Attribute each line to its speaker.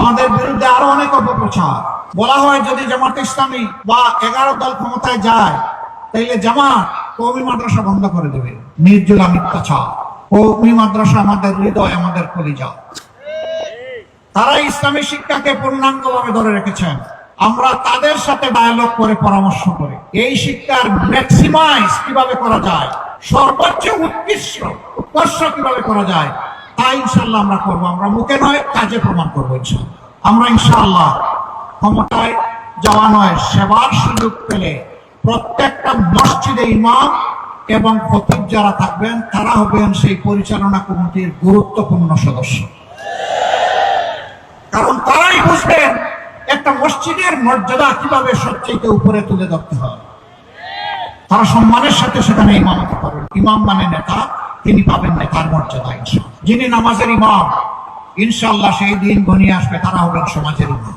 Speaker 1: আমাদের বিরুদ্ধে আরো অনেক অপপ্রচার। বলা হয় যদি জামাত ইসলামী বা 11 দল ক্ষমতায় যায় তাইলে জামাত কওমি মাদ্রাসা বন্ধ করে দেবে। নির্জলা মিথ্যাচার। কওমি মাদ্রাসা আমাদের হৃদয়, আমাদের কলিজা। তারা ইসলামী শিক্ষাকে পূর্ণাঙ্গভাবে ধরে রেখেছেন। আমরা তাদের সাথে ডায়ালগ করে পরামর্শ করি এই শিক্ষার ম্যাক্সিমাইজ কিভাবে করা যায়, সর্বোচ্চ উৎকর্ষ কিভাবে করা যায়, তাই ইনশাআল্লাহ আমরা করবো। আমরা মুখে নয়, কাজে প্রমাণ করবো ইনশাআল্লাহ। আমরা ইনশাআল্লাহ ক্ষমতায় যাওয়া নয়, সেবার সুযোগ পেলে প্রত্যেকটা মসজিদে ইমাম এবং খতিব যারা থাকবেন তারা হবেন সেই পরিচালনা কমিটির গুরুত্বপূর্ণ সদস্য। কারণ তারাই বুঝবেন একটা মসজিদের মর্যাদা কিভাবে সবচেয়ে উপরে তুলে ধরতে হয়। তারা সম্মানের সাথে সেখানে ইমামতি করবেন। ইমাম মানে নেতা, তিনি পাবেন নেতার মর্যাদা ইনশাআল্লাহ। যিনি নামাজের ইমাম, ইনশাআল্লাহ সেই দিন ঘনিয়ে আসবে, তারা হবেন সমাজের ইমাম।